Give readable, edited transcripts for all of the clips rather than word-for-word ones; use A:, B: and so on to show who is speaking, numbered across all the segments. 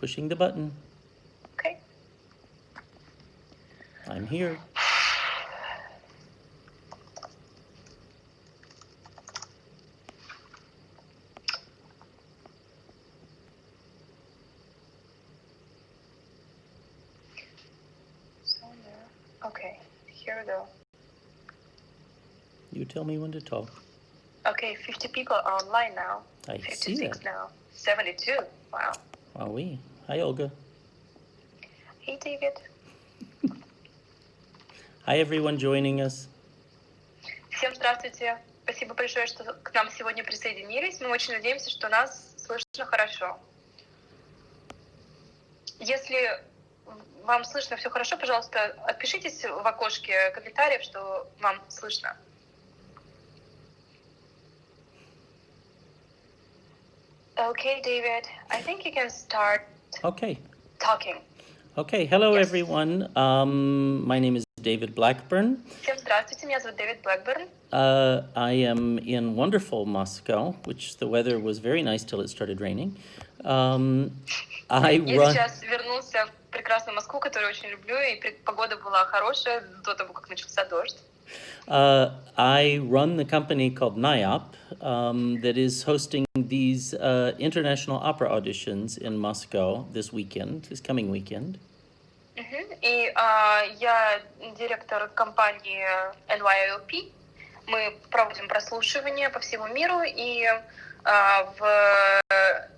A: Pushing the button.
B: Okay.
A: I'm here.
B: Okay, here we go.
A: You tell me when to talk.
B: Okay, 50 people are online now.
A: I
B: 56
A: see that.
B: now. 72. Wow.
A: Wow, we. Hi, Olga.
B: Hey, David.
A: Hi, everyone joining us.
B: Всем здравствуйте. Спасибо большое, что к нам сегодня присоединились. Мы очень надеемся, что нас слышно хорошо. Если вам слышно все хорошо, пожалуйста, отпишитесь в окошке комментариев, что вам слышно. Okay, David, I think you can start talking.
A: Okay, hello
B: Yes.
A: everyone. My name is David Blackbern.
B: Всем здравствуйте, меня зовут Дэвид Блэкберн.
A: I am in wonderful Moscow, which the weather was very nice till it started raining.
B: Я сейчас вернулся в прекрасную Москву, которую очень люблю, и погода была хорошая до того, как начался дождь.
A: I run the company called NYIOP that is hosting these international opera auditions in Moscow this coming weekend.
B: И я директор компании NYIOP. Мы проводим прослушивания по всему миру, и в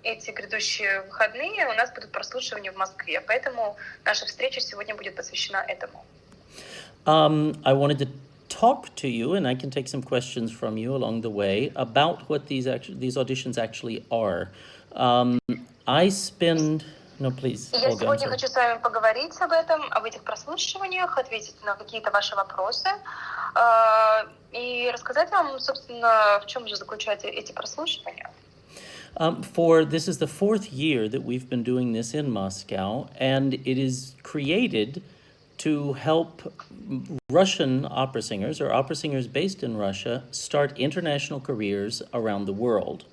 B: эти грядущие выходные у нас будут прослушивания в Москве. Поэтому наша встреча сегодня будет посвящена этому.
A: I wanted to talk to you, and I can take some questions from you along the way about what these auditions actually are.
B: Я сегодня хочу с вами поговорить об этих прослушиваниях, ответить на какие-то ваши вопросы и рассказать вам, собственно, в чем же заключаются эти прослушивания.
A: This is the fourth year that we've been doing this in Moscow, and it is created to help Russian opera singers or opera singers based in Russia start international careers around the world.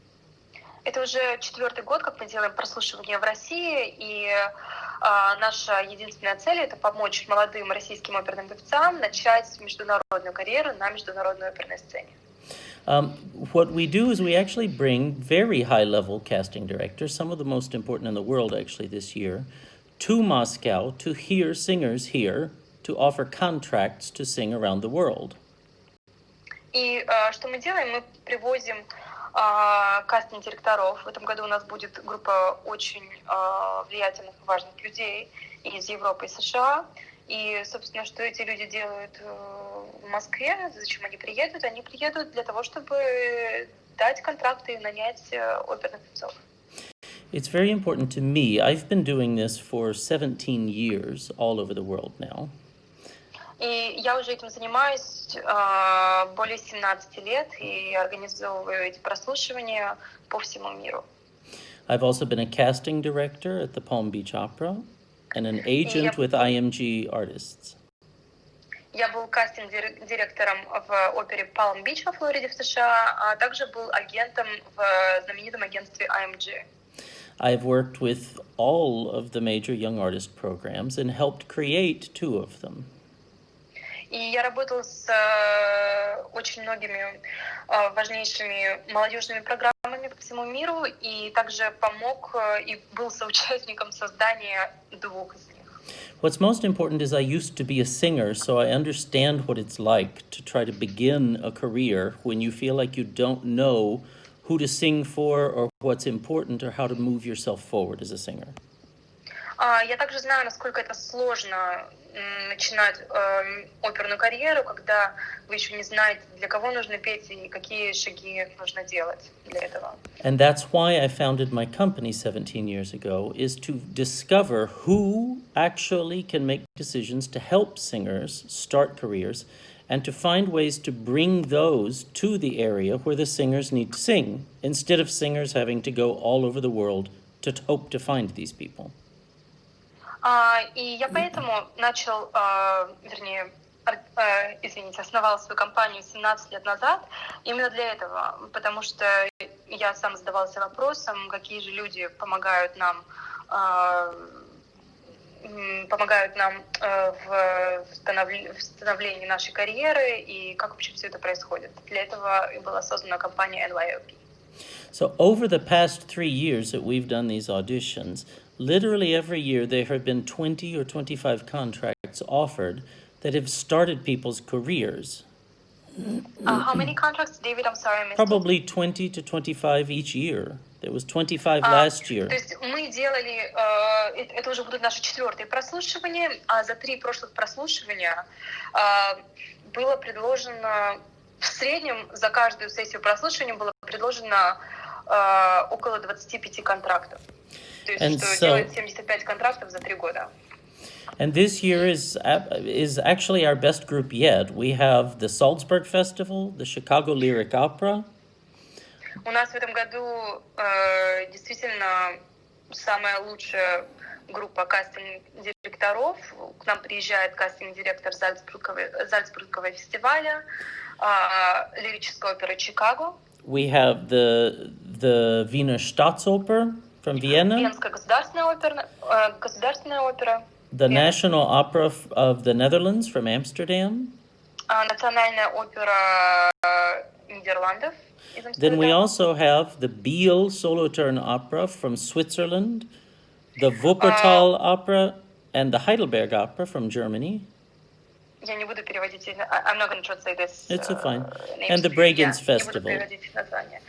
B: Это уже 4-й год, как мы делаем прослушивания в России, и наша единственная цель — это помочь молодым российским оперным певцам начать международную карьеру на международной оперной сцене.
A: What we do is we actually bring very high-level casting directors, some of the most important in the world actually this year, to Moscow to hear singers here, to offer contracts to sing around the world.
B: И что мы делаем? Мы привозим кастинг-директоров. В этом году у нас будет группа очень влиятельных и важных людей из Европы и США. И, собственно, что эти люди делают в Москве, зачем они приедут? Они приедут для того, чтобы дать контракты и нанять оперных певцов.
A: It's very important to me. I've been doing this for 17 years all over the world now.
B: И я уже этим занимаюсь более 17 лет и организовываю эти прослушивания по всему миру.
A: I've also been a casting director at the Pалм Бич Opera and an agent with IMG Artists.
B: Я был кастинг-директором в опере Палм Бич во Флориде в США, а также был агентом в знаменитом агентстве IMG.
A: I've worked with all of the major young artist programs and helped create 2 of them.
B: И я работал с очень многими важнейшими молодежными программами по всему миру и также помог и был соучастником создания 2 из них.
A: What's most important is I used to be a singer, so I understand what it's like to try to begin a career when you feel like you don't know who to sing for or what's important or how to move yourself forward as a singer.
B: Я также знаю, насколько это сложно начинать оперную карьеру, когда вы еще не знаете, для кого нужно петь и какие шаги нужно делать для этого.
A: And that's why I founded my company 17 years ago, is to discover who actually can make decisions to help singers start careers and to find ways to bring those to the area where the singers need to sing, instead of singers having to go all over the world to hope to find these people.
B: И я поэтому основал свою компанию 17 лет назад именно для этого, потому что я сам задавался вопросом, какие же люди помогают нам помогают нам в становлении нашей карьеры и как вообще все это происходит. Для этого и была создана компания NYIOP.
A: So over the past 3 years that we've done these auditions, literally every year there have been 20 or 25 contracts offered that have started people's careers.
B: How many contracts, David? I'm sorry, I missed
A: Probably 20 to 25 each year. There was 25 last year.
B: То есть мы делали, это уже будут наши 4-е прослушивания, а за 3 прошлых прослушивания было предложено, в среднем за каждую сессию прослушивания было предложено около 25 контрактов. То есть что делает 75 контрактов за 3 года.
A: And this year is actually our best group yet. We have the Salzburg Festival, the Chicago Lyric Opera.
B: У нас в этом году действительно самая лучшая группа кастинг-директоров. К нам приезжает кастинг-директор Зальцбургского фестиваля, лирической оперы Чикаго.
A: We have the Wiener Staatsoper from Vienna.
B: Венская государственная опера.
A: The National Opera of the Netherlands from Amsterdam.
B: Национальная опера Нидерландов.
A: Then we also have the Biel Solothurn Opera from Switzerland, the Wuppertal Opera, and the Heidelberg Opera from Germany.
B: Я не буду переводить. I'm not going to translate this.
A: It's fine. And the Bregenz Festival.
B: Не буду переводить название.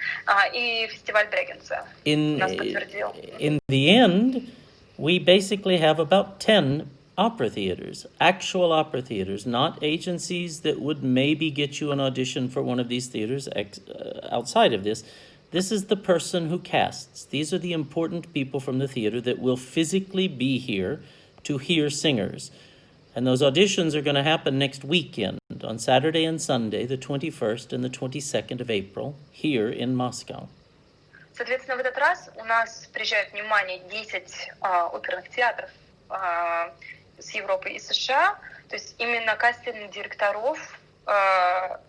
B: И фестиваль Брегенца нас подтвердил.
A: In the end, we basically have about 10 opera theaters, actual opera theaters, not agencies that would maybe get you an audition for one of these theaters outside of this. This is the person who casts. These are the important people from the theater that will physically be here to hear singers. And those auditions are going to happen next weekend, on Saturday and Sunday, the 21st and the 22nd of April, here in Moscow.
B: Соответственно, в этот раз у нас приезжает, внимание, 10 оперных театров с Европы и США. То есть именно кастинг-директоров,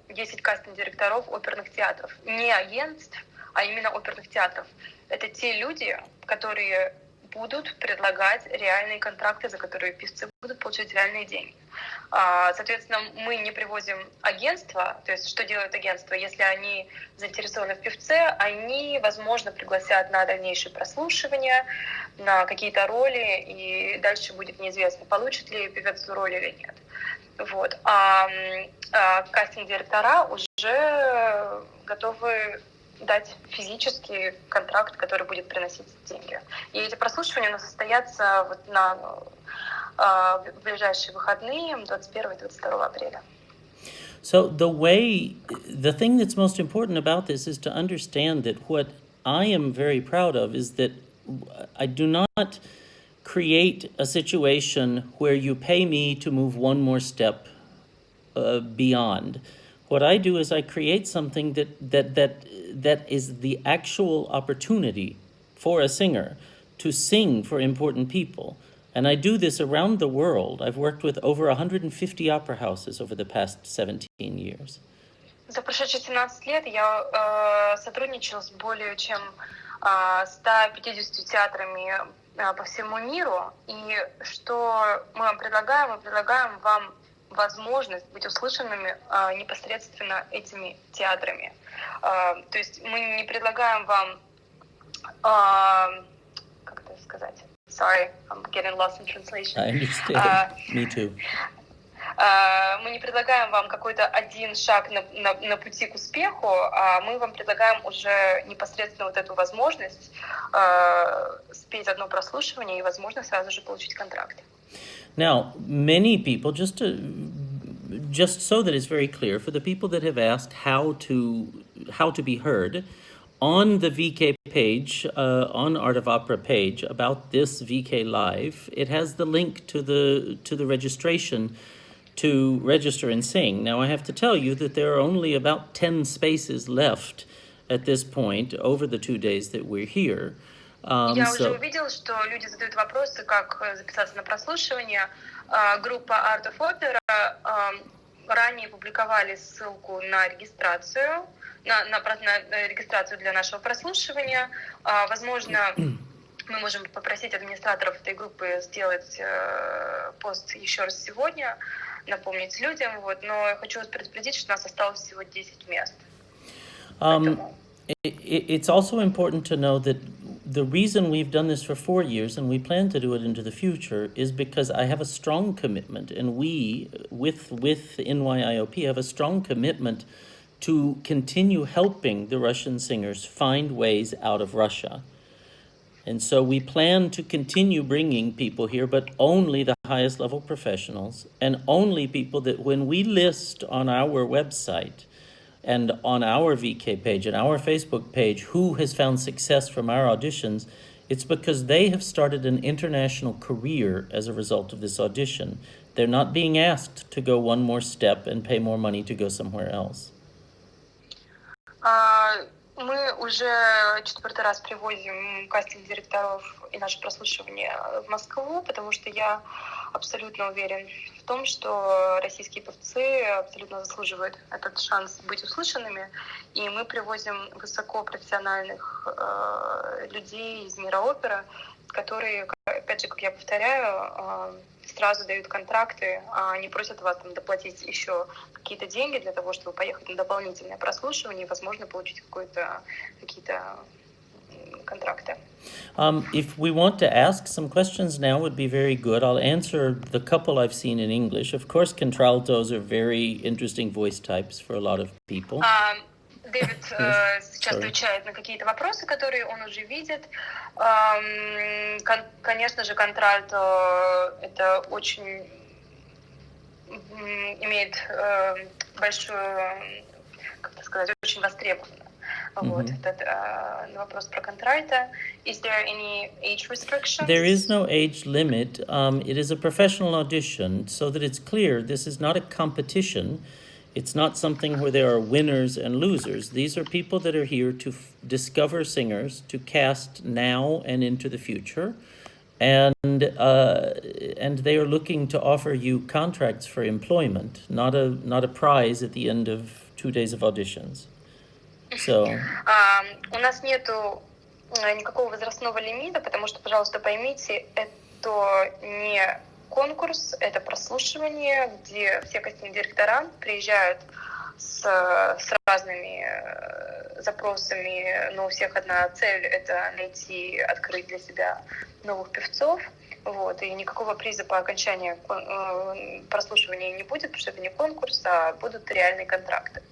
B: 10 кастинг-директоров оперных театров. Не агентств, а именно оперных театров. Это те люди, которые будут предлагать реальные контракты, за которые певцы будут получать реальные деньги. Соответственно, мы не привозим агентство, то есть что делает агентство? Если они заинтересованы в певце, они, возможно, пригласят на дальнейшее прослушивание, на какие-то роли, и дальше будет неизвестно, получит ли певец роль или нет. Вот. А кастинг-директора уже готовы дать физический контракт, который будет приносить деньги. И эти прослушивания у нас состоятся вот в ближайшие выходные, 21 и 22 апреля.
A: So the thing that's most important about this is to understand that what I am very proud of is that I do not create a situation where you pay me to move one more step beyond. What I do is I create something that is the actual opportunity for a singer to sing for important people. And I do this around the world. I've worked with over 150 opera houses over the past 17 years.
B: За прошедшие 17 лет я сотрудничала с более чем 150 театрами по всему миру. И что мы вам предлагаем? Мы предлагаем вам возможность быть услышанными непосредственно этими театрами. То есть мы не предлагаем вам, как это сказать? Sorry, I'm getting lost in translation.
A: I understand. Me too.
B: Мы не предлагаем вам какой-то один шаг на пути к успеху, а мы вам предлагаем уже непосредственно вот эту возможность спеть одно прослушивание и, возможно, сразу же получить контракт.
A: Now, many people, just so that it's very clear, for the people that have asked how to be heard, on the VK page, on Art of Opera page, about this VK Live, it has the link to the registration to register and sing. Now, I have to tell you that there are only about 10 spaces left at this point over the 2 days that we're here.
B: Я уже увидела, что люди задают вопросы, как записаться на прослушивание. Группа Art of Opera ранее публиковали ссылку на регистрацию, на регистрацию для нашего прослушивания. Возможно, мы можем попросить администраторов этой группы сделать пост еще раз сегодня, напомнить людям, вот, но я хочу вас предупредить, что у нас осталось всего 10 мест.
A: It's also important to know that the reason we've done this for 4 years and we plan to do it into the future is because I have a strong commitment, and we, with NYIOP, have a strong commitment to continue helping the Russian singers find ways out of Russia. And so we plan to continue bringing people here, but only the highest level professionals, and only people that when we list on our website and on our VK page and our Facebook page who has found success from our auditions, it's because they have started an international career as a result of this audition. They're not being asked to go one more step and pay more money to go somewhere else.
B: Мы уже 4-й раз привозим кастинг-директоров и наши прослушивания в Москву, потому что я абсолютно уверен в том, что российские певцы абсолютно заслуживают этот шанс быть услышанными, и мы привозим высокопрофессиональных людей из мира оперы, которые, опять же, как я повторяю, сразу дают контракты, а не просят вас там доплатить еще какие-то деньги для того, чтобы поехать на дополнительное прослушивание и, возможно, получить какие-то контракты.
A: If we want to ask some questions now would be very good. I'll answer the couple I've seen in English. Of course, contraltos are very interesting voice types for a lot of people.
B: Дэвид сейчас отвечает на какие-то вопросы, которые он уже видит. Конечно же, контральто это очень имеет большую, как это сказать, очень востребовано. Вот этот вопрос про контральто. Is there any age restrictions?
A: There is no age limit. It is a professional audition, so that it's clear this is not a competition. It's not something where there are winners and losers. These are people that are here to discover singers, to cast now and into the future. And they are looking to offer you contracts for employment, not a prize at the end of 2 days of auditions. So,
B: у нас нету никакого возрастного лимита, потому что, пожалуйста, поймите, это не конкурс, это прослушивание, где все кастинг-директора приезжают с разными запросами, но у всех одна цель — это найти, открыть для себя новых певцов. Вот, и никакого приза по окончании прослушивания не будет, потому что это не конкурс, а будут реальные контракты.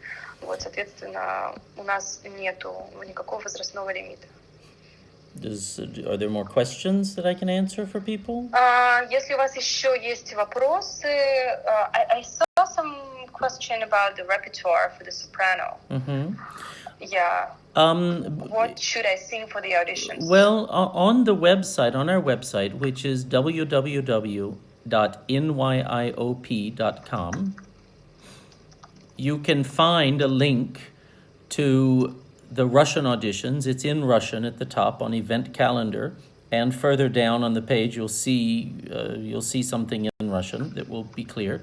B: Вот, соответственно, у нас нету никакого возрастного лимита.
A: Are there more questions that I can answer for people?
B: Если у вас еще есть вопросы, I saw some question about the repertoire for the soprano. Yeah. What should I sing for the auditions?
A: Well, on the website, on our website, which is www.nyiop.com, you can find a link to the Russian auditions. It's in Russian at the top on event calendar, and further down on the page you'll see something in Russian that will be clear.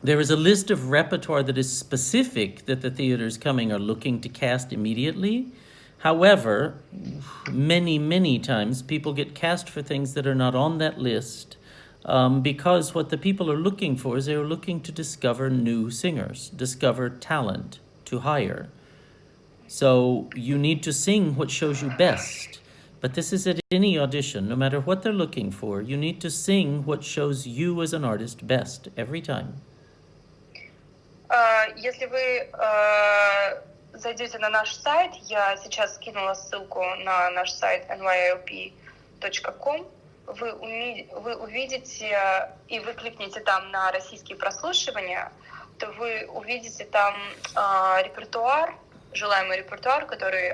A: There is a list of repertoire that is specific that the theaters coming are looking to cast immediately. However, many times people get cast for things that are not on that list because what the people are looking for is they're looking to discover new singers, discover talent to hire. So you need to sing what shows you best. But this is at any audition, no matter what they're looking for, you need to sing what shows you as an artist best every time.
B: Если вы зайдете на наш сайт, я сейчас скинула ссылку на наш сайт NYIOP.com, вы увидите и вы кликните там на российские прослушивания, то вы увидите там репертуар, желаемый репертуар, который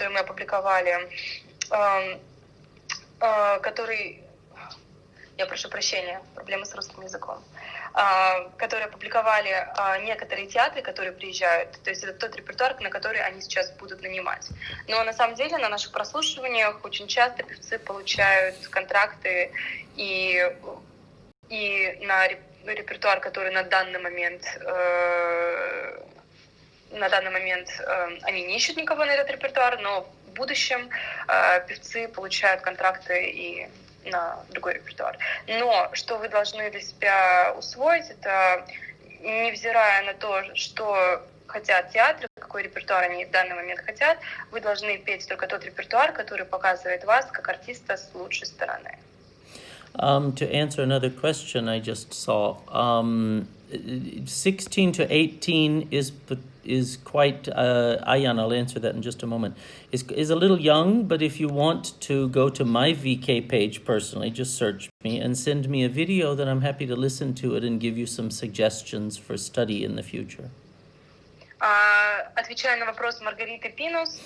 B: мы опубликовали, который, я прошу прощения, проблемы с русским языком, которые опубликовали некоторые театры, которые приезжают. То есть это тот репертуар, на который они сейчас будут нанимать. Но на самом деле на наших прослушиваниях очень часто певцы получают контракты и на репертуар, который на данный момент они не ищут никого на этот репертуар, но будущем певцы получают контракты и на другой репертуар. Но что вы должны для себя усвоить, это невзирая на то, что хотят театры, какой репертуар они в данный момент хотят, вы должны петь только тот репертуар, который показывает вас как артиста с лучшей стороны.
A: To answer another question I just saw, 16 to 18 is quite, Ayan, I'll answer that in just a moment, is a little young, but if you want to go to my VK page personally, just search me and send me a video, then I'm happy to listen to it and give you some suggestions for study in the future.
B: Отвечая на вопрос Маргариты Пинус,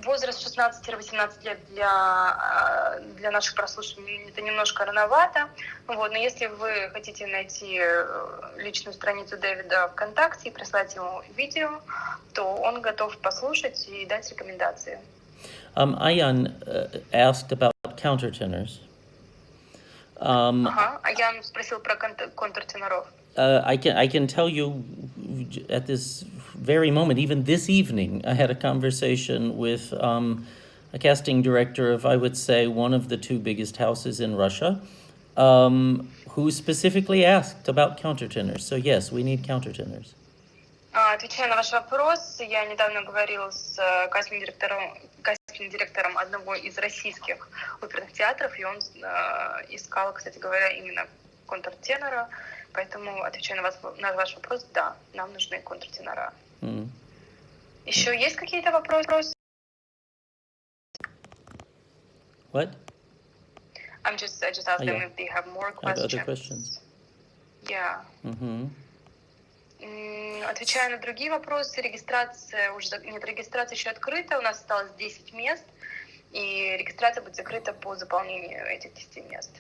B: возраст 16-18 лет для наших прослушиваний это немножко рановато. Вот, но если вы хотите найти личную страницу Дэвида ВКонтакте и прислать ему видео, то он готов послушать и дать рекомендации.
A: Ayan asked about countertenors.
B: Аян спросил про контртеноров.
A: I can tell you at this very moment, even this evening, I had a conversation with a casting director of, I would say, one of the two biggest houses in Russia, who specifically asked about countertenors. So yes, we need countertenors.
B: Отвечая на ваш вопрос, я недавно говорила с кастинг-директором одного из российских оперных театров, и он искал, кстати говоря, именно контртенора. Поэтому, отвечая на ваш вопрос, да, нам нужны контртенора. Еще есть какие-то вопросы?
A: What?
B: I just asked them if they have more questions.
A: Other questions?
B: Yeah. Отвечая на другие вопросы, регистрация нет, регистрация еще открыта, у нас осталось 10 мест, и регистрация будет закрыта по заполнению этих 10 мест.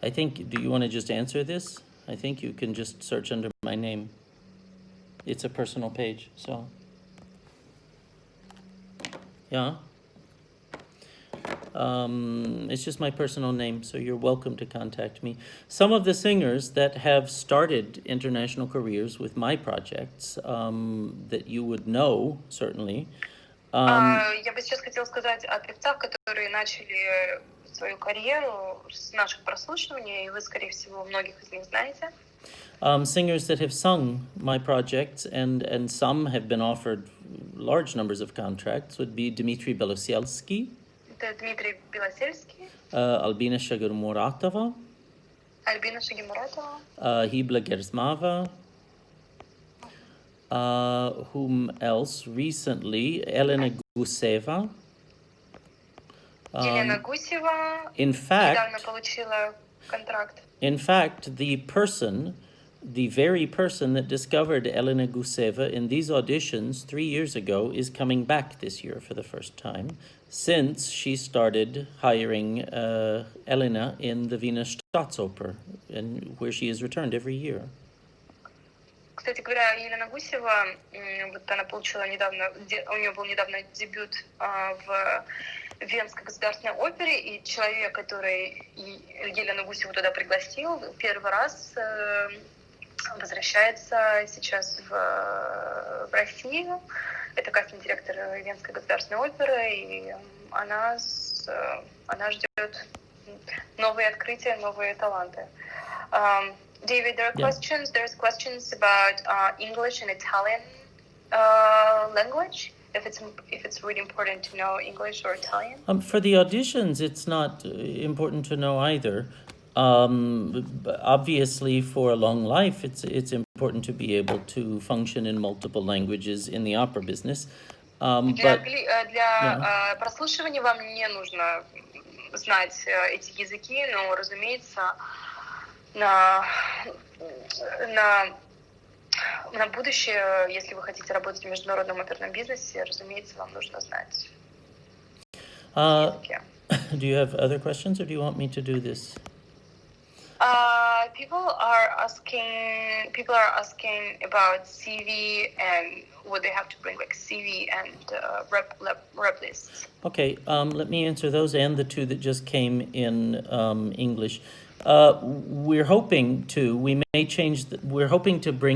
A: I think, do you want to just answer this? I think you can just search under my name. It's a personal page, so. Yeah. It's just my personal name, so you're welcome to contact me. Some of the singers that have started international careers with my projects, that you would know, certainly.
B: Я бы сейчас хотела сказать о певцах, которые начали свою карьеру с наших прослушиваний, и вы, скорее всего, многих из них знаете.
A: Singers that have sung my projects and some have been offered large numbers of contracts would be Dmitry Beloselsky.
B: Это Дмитрий Белосельский.
A: Albina Shagurmuratova.
B: Альбина Шагимуратова.
A: Hibla Gersmava. Whom else? Recently, Elena Guseva.
B: Елена Гусева.
A: In fact,
B: недавно получила контракт.
A: In fact, the very person that discovered Elena Guseva in these auditions 3 years ago is coming back this year for the first time, since she started hiring Elena in the Wiener Staatsoper, where she is returned every year.
B: Кстати говоря, Елена Гусева, вот она получила недавно, у нее был недавно дебют в Венской государственной опере, и человек, который Елену Гусеву туда пригласил, первый раз возвращается сейчас в Россию. Это кастинг-директор Венской государственной оперы, и она ждет новые открытия, новые таланты. David, there are questions. There's questions about English and Italian language. If it's really important to know English or Italian.
A: For the auditions, it's not important to know either. Obviously, for a long life, it's important to be able to function in multiple languages in the opera business.
B: Для прослушивания вам не нужно знать эти языки, но, разумеется, на будущее, если вы хотите работать в международном оперном бизнесе, разумеется, вам нужно знать языки.
A: Do you have other questions, or do you want me to do this?
B: People are asking about CV and what they have to bring, like CV and rep lists.
A: Okay, let me answer those and the two that just came in English. We're hoping to bring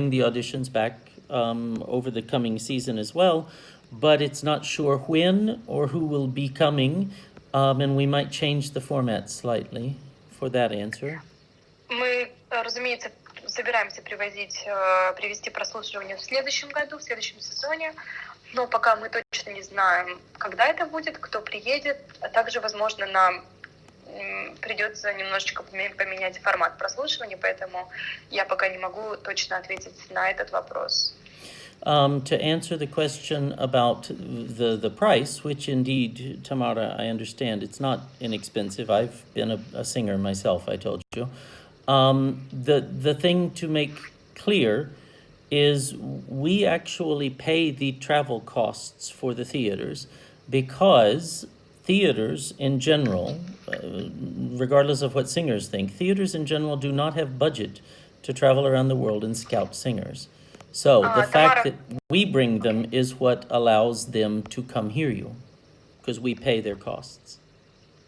A: the auditions back over the coming season as well, but it's not sure when or who will be coming, and we might change the format slightly for that answer.
B: Мы, разумеется, собираемся привести прослушивание в следующем году, в следующем сезоне, но пока мы точно не знаем, когда это будет, кто приедет, а также, возможно, нам придется немножечко поменять формат прослушивания, поэтому я пока не могу точно ответить на этот вопрос.
A: To answer the question about the price, which indeed, Tamara, I understand, it's not inexpensive. I've been a singer myself, I told you. The thing to make clear is we actually pay the travel costs for the theaters because theaters in general, regardless of what singers think, theaters in general do not have budget to travel around the world and scout singers. So the fact that we bring them is what allows them to come hear you, because we pay their costs.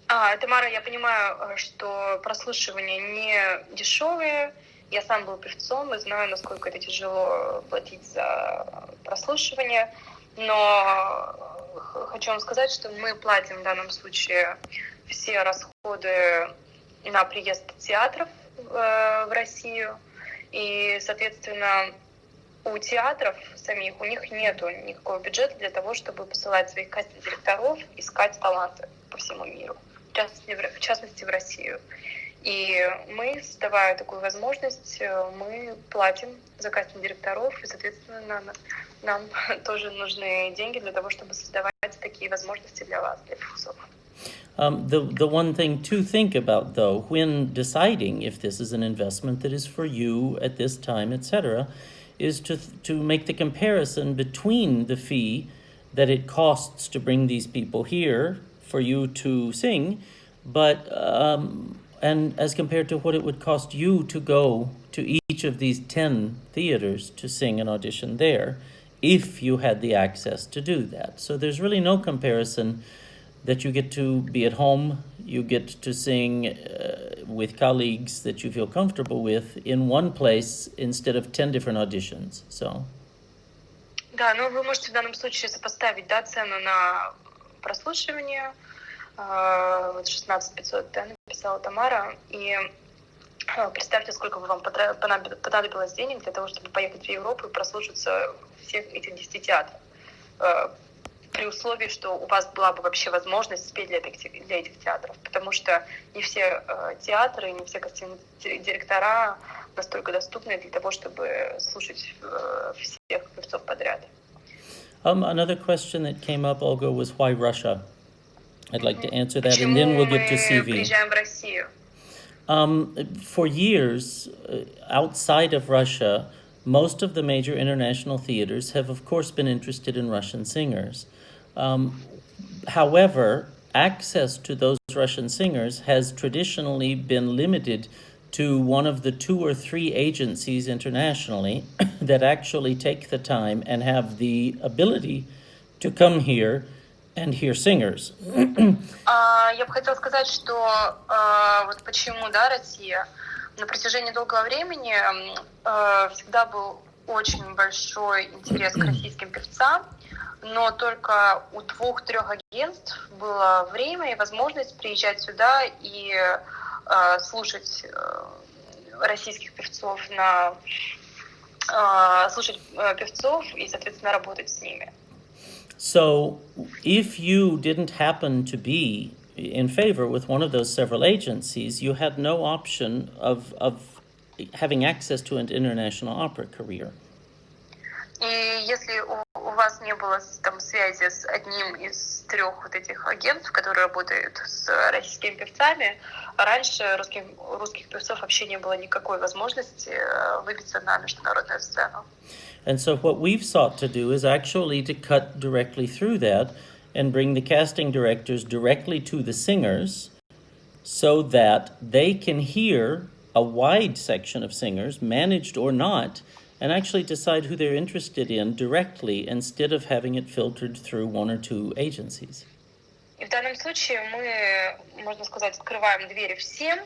B: Тамара, я понимаю, что прослушивания не дешевые. Я сам был певцом и знаю, насколько это тяжело платить за прослушивание. Но хочу вам сказать, что мы платим в данном случае все расходы на приезд театров в Россию. И, соответственно, у театров самих, у них нету никакого бюджета для того, чтобы посылать своих кастинг-директоров, искать таланты по всему миру, в частности в Россию. И мы, создавая такую возможность, мы платим за кастинг-директоров, и, соответственно, нам тоже нужны деньги для того, чтобы создавать такие возможности для вас, для певцов.
A: The one thing to think about, though, when deciding if this is an investment that is for you at this time, etc., is to make the comparison between the fee that it costs to bring these people here for you to sing, but and as compared to what it would cost you to go to each of these 10 theaters to sing an audition there, if you had the access to do that. So there's really no comparison that you get to be at home, you get to sing with colleagues that you feel comfortable with in one place instead of 10 different auditions. So.
B: Да, ну вы можете в данном случае сопоставить, да, цену на прослушивание, вот 16 500, да, написала Тамара, и представьте, сколько бы вам понадобилось денег для того, чтобы поехать в Европу и прослушаться всех этих 10 театров. При условии, что у вас была бы вообще возможность спеть для этих театров, потому что не все театры, не все кастинг-директора настолько доступны для того, чтобы слушать всех певцов подряд.
A: Another question that came up, Olga, was why Russia? I'd like to answer that, and then we'll get to CV.
B: Почему мы приезжаем в Россию?
A: For years, outside of Russia, most of the major international theaters have, of course, been interested in Russian singers. However, access to those Russian singers has traditionally been limited to one of the 2 or 3 agencies internationally that actually take the time and have the ability to come here and hear singers.
B: Я бы хотела сказать, что вот почему, да, Россия. На протяжении долгого времени всегда был очень большой интерес к российским певцам, но только у 2-3 агентств было время и возможность приезжать сюда и слушать российских певцов, слушать певцов и, соответственно, работать с ними.
A: So, if you didn't happen to be in favor with one of those several agencies, you had no option of having access to an international opera career.
B: И если у вас не было там связи с одним из 3 вот этих агентств, которые работают с российскими певцами, раньше русских певцов вообще не было никакой возможности выбиться на международную сцену.
A: And so what we've sought to do is actually to cut directly through that and bring the casting directors directly to the singers so that they can hear a wide section of singers, managed or not, and actually decide who they're interested in directly instead of having it filtered through 1 or 2 agencies.
B: И в данном случае мы, можно сказать, открываем двери всем,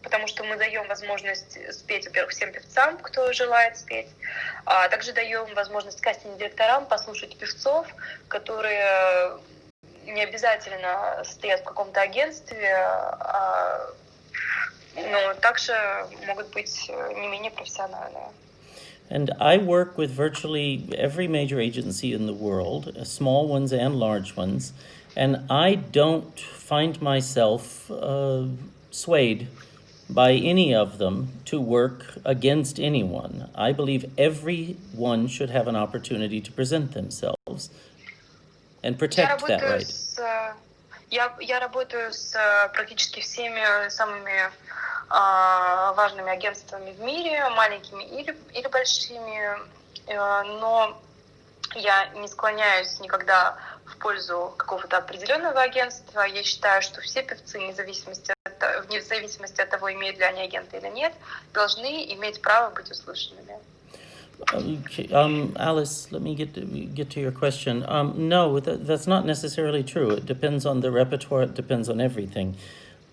B: потому что мы даем возможность спеть, во-первых, всем певцам, кто желает спеть, а также даем возможность кастинг-директорам послушать певцов, которые не обязательно стоят в каком-то агентстве, но также могут быть не менее профессиональные.
A: And I work with virtually every major agency in the world, small ones and large ones, and I don't find myself swayed by any of them to work against anyone. I believe everyone should have an opportunity to present themselves and protect that right.
B: Я работаю с практически всеми самыми важными агентствами в мире, маленькими или большими, но я не склоняюсь никогда в пользу какого-то определенного агентства. Я считаю, что все певцы, вне зависимости от того, имеют ли они агента или нет, должны иметь право быть услышанными.
A: Alice, let me get to your question. No, that's not necessarily true. It depends on the repertoire. It depends on everything.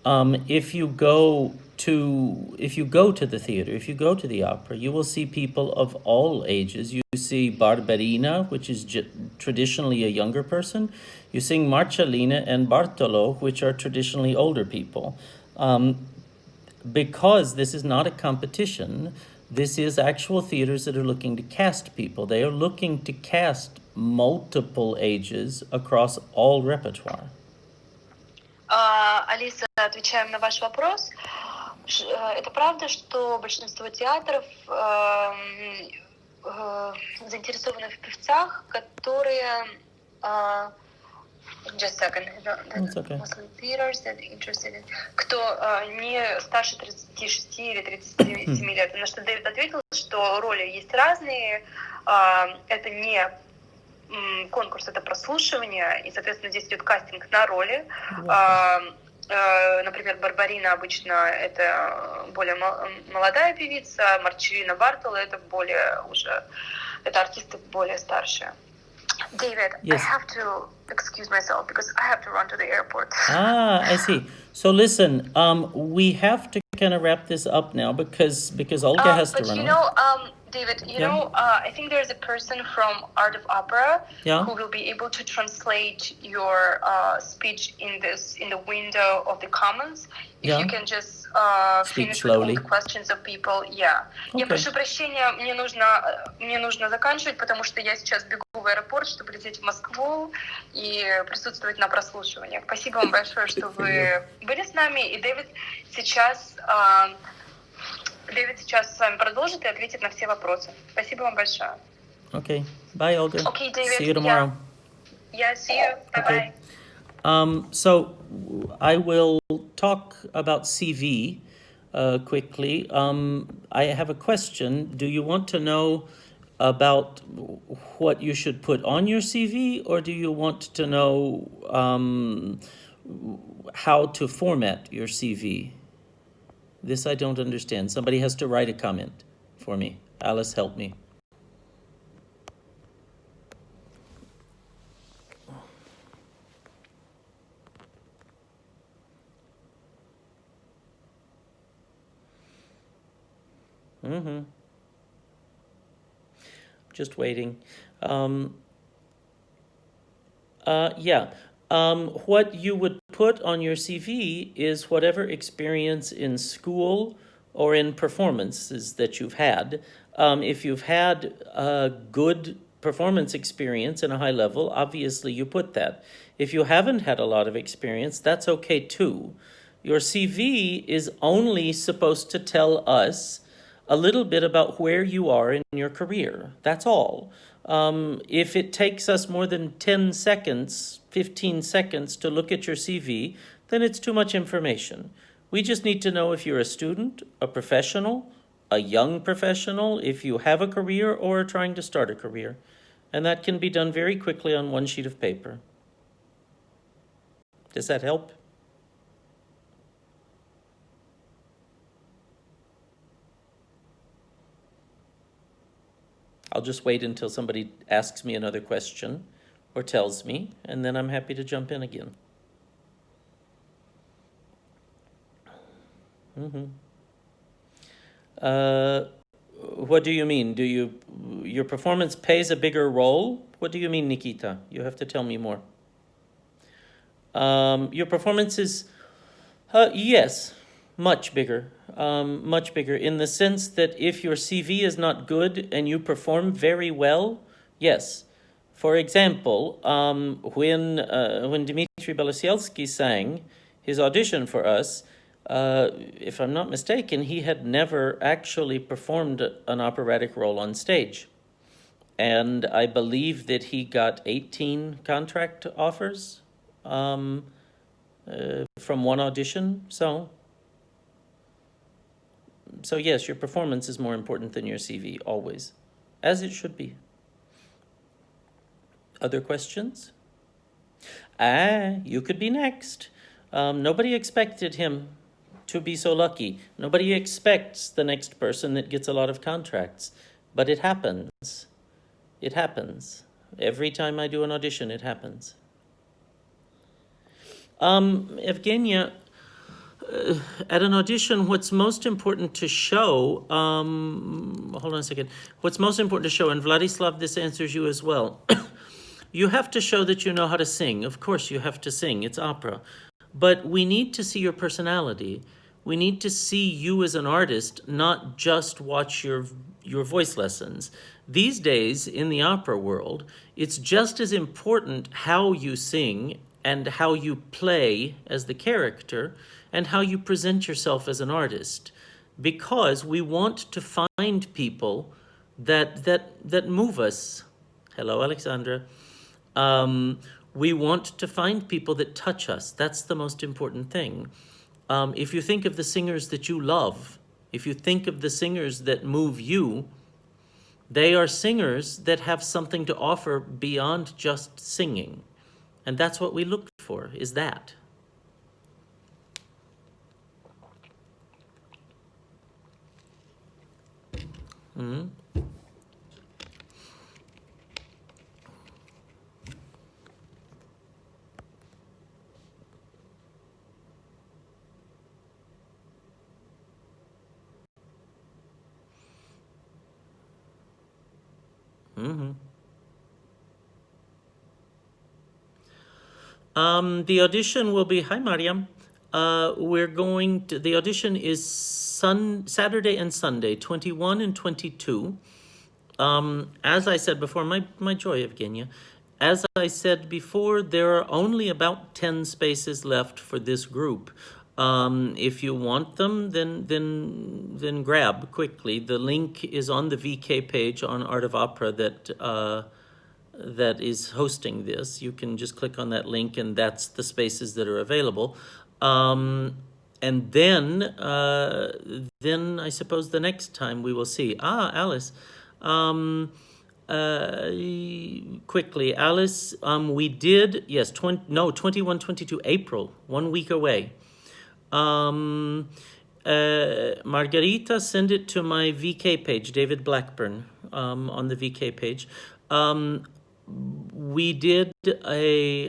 A: If you go to the theater, if you go to the opera, you will see people of all ages. You see Barberina, which is traditionally a younger person. You see Marcellina and Bartolo, which are traditionally older people. Because this is not a competition, this is actual theaters that are looking to cast people. They are looking to cast multiple ages across all repertoire.
B: Алиса, отвечаем на ваш вопрос. Это правда, что большинство театров заинтересованы в певцах, которые just a second.
A: It's okay.
B: Muslim theaters that interested in... Кто не старше 36 или 37 лет. На что Дэвид ответил, что роли есть разные. Это не конкурс, это прослушивание, и, соответственно, здесь идет кастинг на роли. Например, Барбарина обычно это более молодая певица, Марчеллина Бартоло это более уже, это артисты более старшие. David, yes. I have to excuse myself because I have to run to the airport.
A: I see. So listen, we have to kind of wrap this up now because Olga has to run.
B: But you know, David, you know, I think there's a person from Art of Opera who will be able to translate your speech in the window of the comments. If you can just finish with all the questions of people. Yeah. Okay. Я прошу прощения, мне нужно заканчивать, потому что я сейчас бегу в аэропорт, чтобы лететь в Москву и присутствовать на прослушиваниях. Спасибо вам большое, что вы были с нами, и Дэвид сейчас с вами продолжит и ответит на все вопросы. Спасибо вам большое.
A: Okay. Bye, Olga.
B: Okay, David.
A: See you tomorrow.
B: Yeah, see you. Bye-bye.
A: So I will talk about CV quickly. I have a question. Do you want to know about what you should put on your CV, or do you want to know how to format your CV? This I don't understand. Somebody has to write a comment for me. Alice, help me. Just waiting. What you would put on your CV is whatever experience in school or in performances that you've had. If you've had a good performance experience in a high level, obviously you put that. If you haven't had a lot of experience, that's okay too. Your CV is only supposed to tell us a little bit about where you are in your career. That's all. If it takes us more than 10 seconds, 15 seconds to look at your CV, then it's too much information. We just need to know if you're a student, a professional, a young professional, if you have a career or are trying to start a career. And that can be done very quickly on one sheet of paper. Does that help? I'll just wait until somebody asks me another question or tells me, and then I'm happy to jump in again. Mm-hmm. What do you mean? Your performance plays a bigger role? What do you mean, Nikita? You have to tell me more. Your performance is, yes, much bigger. Much bigger in the sense that if your CV is not good and you perform very well, yes. For example, when Dmitry Belosielsky sang his audition for us, if I'm not mistaken, he had never actually performed an operatic role on stage. And I believe that he got 18 contract offers from one audition. So yes, your performance is more important than your CV, always, as it should be. Other questions? You could be next. Nobody expected him to be so lucky. Nobody expects the next person that gets a lot of contracts, but it happens. It happens. Every time I do an audition, it happens. Evgenia, at an audition, what's most important to show, hold on a second. What's most important to show, and Vladislav, this answers you as well. You have to show that you know how to sing. Of course, you have to sing. It's opera. But we need to see your personality. We need to see you as an artist, not just watch your voice lessons. These days, in the opera world, it's just as important how you sing and how you play as the character and how you present yourself as an artist. Because we want to find people that move us. Hello, Alexandra. We want to find people that touch us. That's the most important thing. If you think of the singers that you love, if you think of the singers that move you, they are singers that have something to offer beyond just singing. And that's what we look for, is that. Mm-hmm. Mm-hmm. The audition will be, hi Mariam. The audition is Saturday and Sunday, 21 and 22. As I said before, my joy, Evgenia. As I said before, there are only about 10 spaces left for this group. If you want them, then grab quickly. The link is on the VK page on Art of Opera that is hosting this. You can just click on that link, and that's the spaces that are available. And then I suppose the next time we will see. Alice. Quickly, Alice, we did, yes, 21, 22, April, 1 week away. Margarita, send it to my VK page, Дэвид Блэкберн, on the VK page. We did a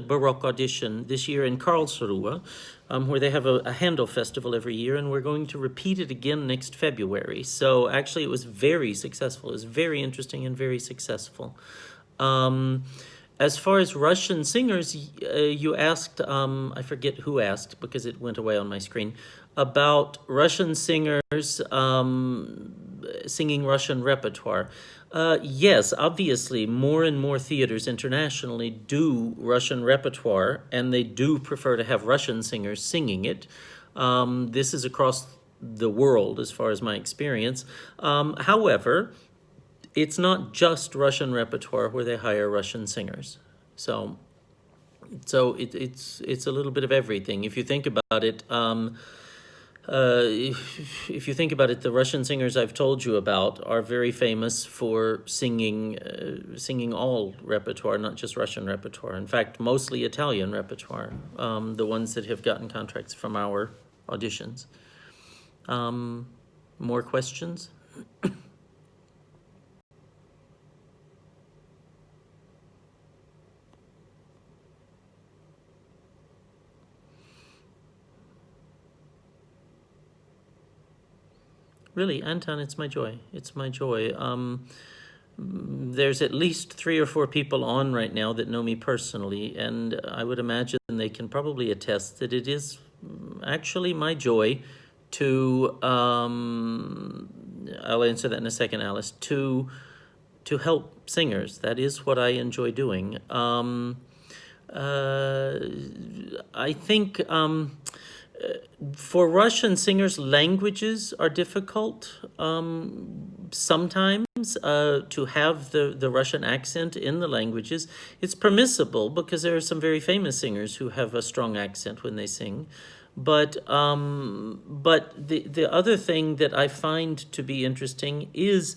A: Baroque audition this year in Karlsruhe, where they have a Handel festival every year, and we're going to repeat it again next February. So actually, it was very successful. It was very interesting and very successful. As far as Russian singers, you asked, I forget who asked because it went away on my screen, about Russian singers singing Russian repertoire. Yes, obviously, more and more theaters internationally do Russian repertoire, and they do prefer to have Russian singers singing it. This is across the world, as far as my experience. However, it's not just Russian repertoire where they hire Russian singers. So it's a little bit of everything. If you think about it, the Russian singers I've told you about are very famous for singing all repertoire, not just Russian repertoire. In fact, mostly Italian repertoire, the ones that have gotten contracts from our auditions. More questions? Really, Anton, it's my joy. It's my joy. There's at least 3 or 4 people on right now that know me personally, and I would imagine they can probably attest that it is actually my joy to, I'll answer that in a second, Alice, to help singers. That is what I enjoy doing. I think for Russian singers, languages are difficult sometimes to have the Russian accent in the languages. It's permissible because there are some very famous singers who have a strong accent when they sing. But the other thing that I find to be interesting is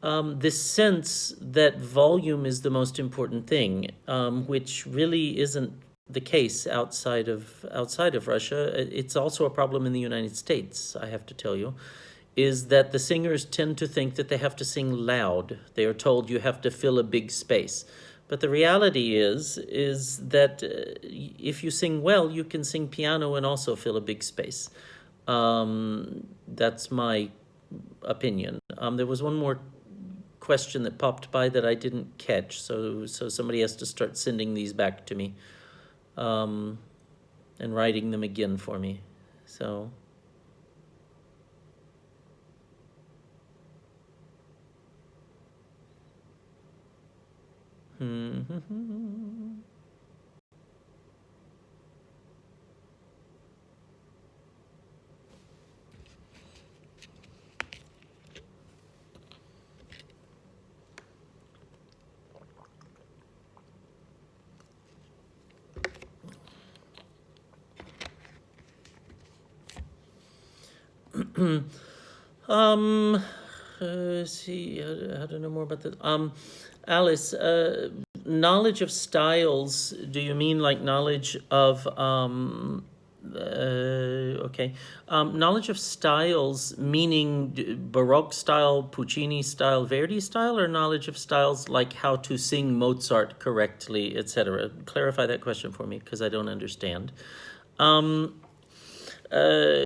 A: this sense that volume is the most important thing, which really isn't the case outside of Russia. It's also a problem in the United States, I have to tell you, is that the singers tend to think that they have to sing loud. They are told you have to fill a big space. But the reality is that if you sing well, you can sing piano and also fill a big space. That's my opinion. There was one more question that popped by that I didn't catch, so somebody has to start sending these back to me and writing them again for me. So see how to know more about this. Alice, knowledge of styles, do you mean like knowledge of knowledge of styles, meaning Baroque style, Puccini style, Verdi style, or knowledge of styles like how to sing Mozart correctly, etc.? Clarify that question for me, because I don't understand.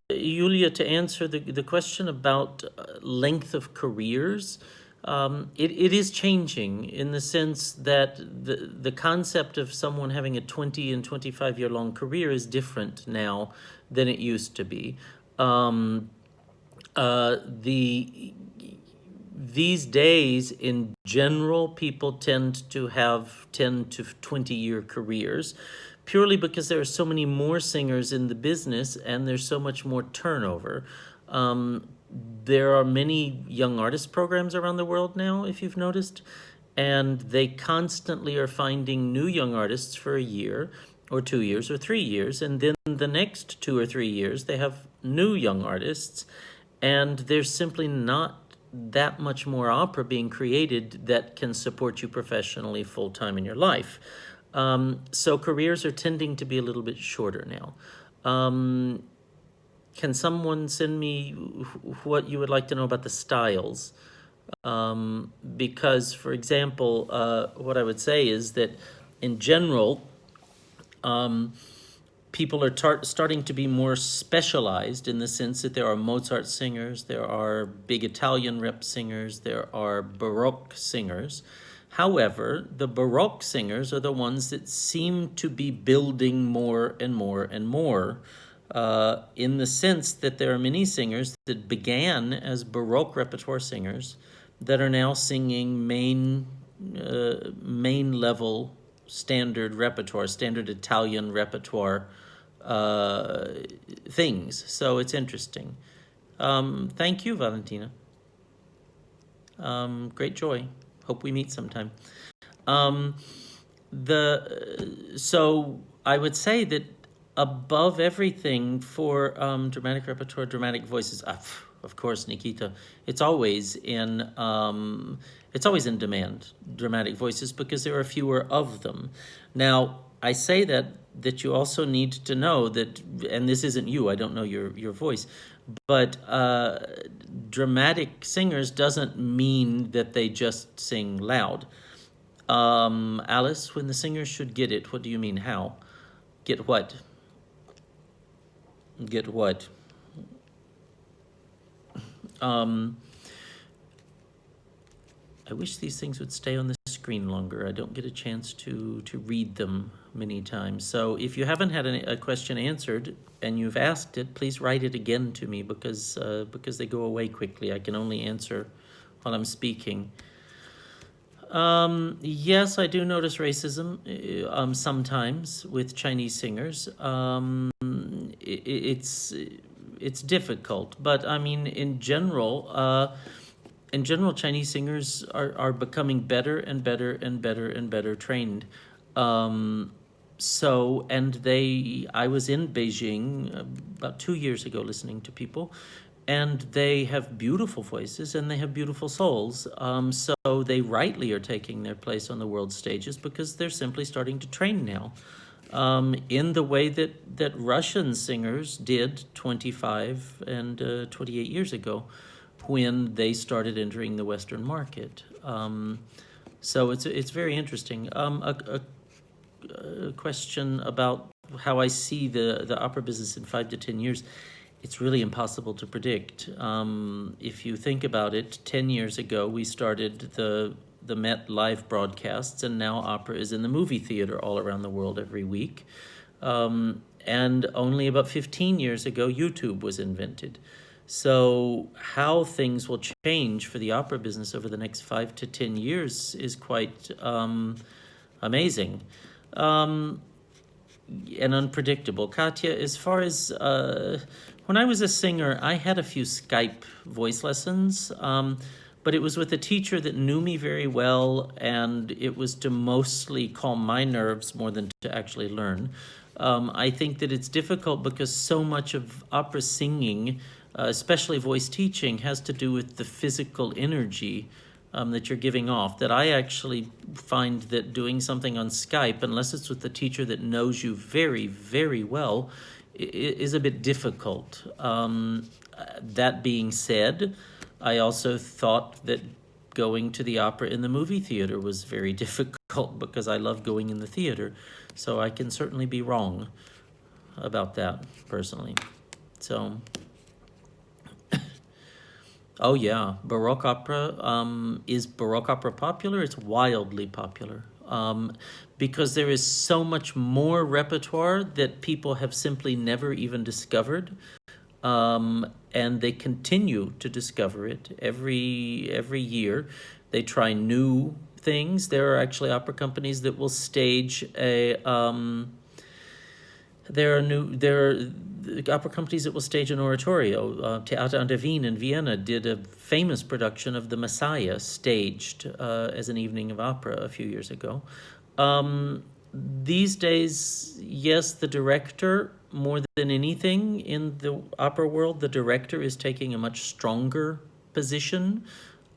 A: Yulia, to answer the question about length of careers, it is changing in the sense that the concept of someone having a 20 and 25 year long career is different now than it used to be. These days, in general, people tend to have 10 to 20 year careers, purely because there are so many more singers in the business and there's so much more turnover. There are many young artist programs around the world now, if you've noticed, and they constantly are finding new young artists for a year or 2 years or 3 years, and then the next 2 or 3 years they have new young artists, and there's simply not that much more opera being created that can support you professionally full-time in your life. So careers are tending to be a little bit shorter now. Can someone send me what you would like to know about the styles? Because, for example, what I would say is that in general, people are starting to be more specialized in the sense that there are Mozart singers, there are big Italian rep singers, there are Baroque singers. However, the Baroque singers are the ones that seem to be building more and more and more, in the sense that there are many singers that began as Baroque repertoire singers that are now singing main level standard repertoire, standard Italian repertoire things. So it's interesting. Thank you, Valentina. Great joy. Hope we meet sometime. So I would say that above everything for dramatic repertoire, dramatic voices, of course, Nikita, it's always in demand, dramatic voices, because there are fewer of them. Now, I say that you also need to know that, and this isn't you, I don't know your voice, but dramatic singers doesn't mean that they just sing loud. Alice, when the singers should get it, what do you mean? How? Get what? Get what? I wish these things would stay on the screen longer. I don't get a chance to read them many times. So if you haven't had a question answered and you've asked it, please write it again to me because they go away quickly. I can only answer while I'm speaking. Yes, I do notice racism sometimes with Chinese singers. It's difficult, but I mean, in general, Chinese singers are becoming better and better and better and better trained. I was in Beijing about 2 years ago listening to people, and they have beautiful voices and they have beautiful souls. So they rightly are taking their place on the world stages because they're simply starting to train now. In the way that Russian singers did 25 and 28 years ago when they started entering the Western market. So it's very interesting. A question about how I see the opera business in 5 to 10 years. It's really impossible to predict. If you think about it, 10 years ago we started the Met live broadcasts, and now opera is in the movie theater all around the world every week. And only about 15 years ago, YouTube was invented. So how things will change for the opera business over the next 5 to 10 years is quite amazing and unpredictable. Katya, as far as when I was a singer, I had a few Skype voice lessons, but it was with a teacher that knew me very well, and it was to mostly calm my nerves more than to actually learn. I think that it's difficult because so much of opera singing, especially voice teaching, has to do with the physical energy that you're giving off, that I actually find that doing something on Skype, unless it's with the teacher that knows you very, very well, is a bit difficult. That being said, I also thought that going to the opera in the movie theater was very difficult because I love going in the theater. So I can certainly be wrong about that personally. So... Oh yeah, Baroque opera. Is Baroque opera popular? It's wildly popular because there is so much more repertoire that people have simply never even discovered, and they continue to discover it every year. They try new things. There are actually opera companies that will stage a. There are opera companies that will stage an oratorio. Theater an der Wien in Vienna did a famous production of The Messiah, staged as an evening of opera a few years ago. These days, yes, the director, more than anything in the opera world, the director is taking a much stronger position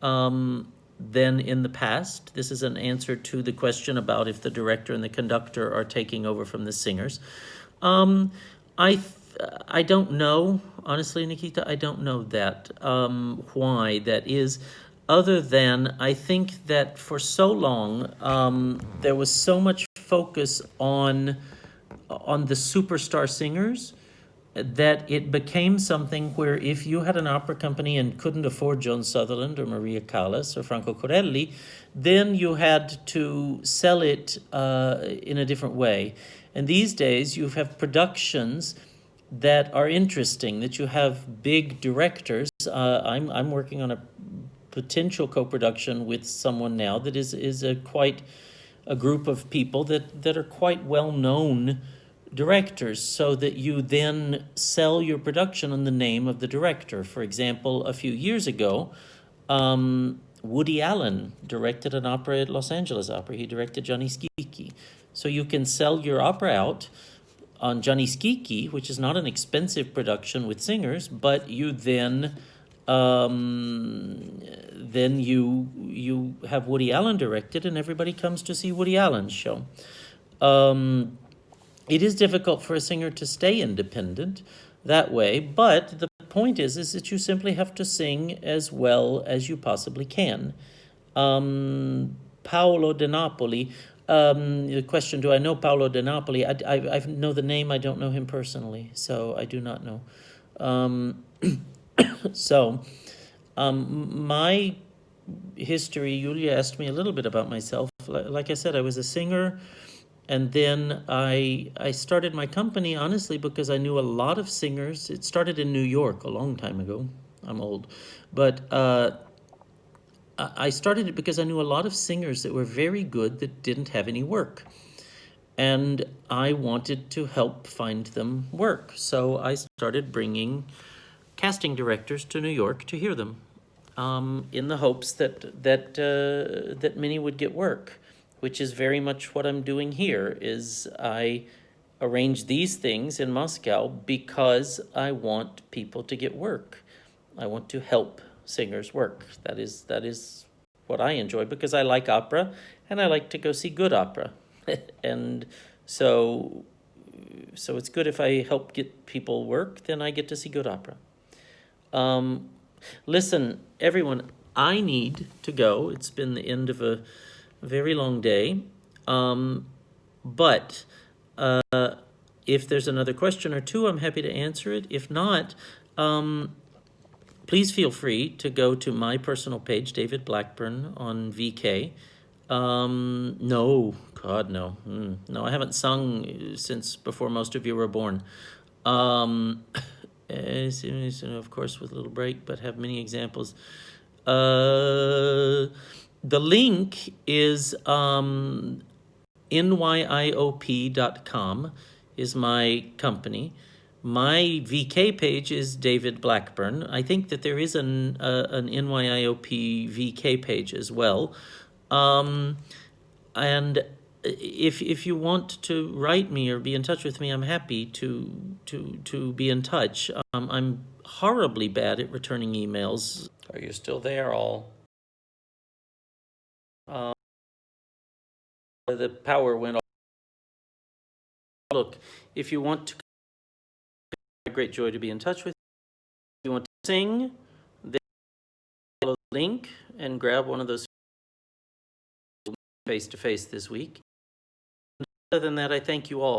A: than in the past. This is an answer to the question about if the director and the conductor are taking over from the singers. I don't know, honestly, Nikita, I don't know that, why that is, other than I think that for so long there was so much focus on the superstar singers that it became something where if you had an opera company and couldn't afford Joan Sutherland or Maria Callas or Franco Corelli, then you had to sell it in a different way. And these days you have productions that are interesting, that you have big directors. I'm working on a potential co-production with someone now that is quite a group of people that are quite well-known directors, so that you then sell your production on the name of the director. For example, a few years ago, Woody Allen directed an opera at Los Angeles Opera. He directed Gianni Schicchi. So you can sell your opera out on Gianni Schicchi, which is not an expensive production with singers, but you then you have Woody Allen directed, and everybody comes to see Woody Allen's show. It is difficult for a singer to stay independent that way, but the point is that you simply have to sing as well as you possibly can. Paolo De Napoli. The question, do I know Paolo De Napoli? I know the name, I don't know him personally, so I do not know. So My history, Yulia asked me a little bit about myself. Like I said, I was a singer, and then I started my company, honestly, because I knew a lot of singers. It started in New York a long time ago. I'm old. But I started it because I knew a lot of singers that were very good that didn't have any work. And I wanted to help find them work. So I started bringing casting directors to New York to hear them, in the hopes that many would get work, which is very much what I'm doing here. Is I arrange these things in Moscow because I want people to get work. I want to help singers work. That is what I enjoy, because I like opera and I like to go see good opera. And so it's good if I help get people work, then I get to see good opera. Listen, everyone, I need to go. It's been the end of a very long day. But if there's another question or two, I'm happy to answer it. If not, please feel free to go to my personal page, David Blackburn, on VK. No, God, no. No, I haven't sung since before most of you were born. Of course, with a little break, but have many examples. The link is NYIOP.com is my company. My VK page is David Blackburn. I think that there is an NYIOP VK page as well. And if you want to write me or be in touch with me, I'm happy to be in touch. I'm horribly bad at returning emails. Are you still there, all? The power went off. Look, if you want to, a great joy to be in touch with you. If you want to sing, then follow the link and grab one of those face-to-face this week. Other than that, I thank you all.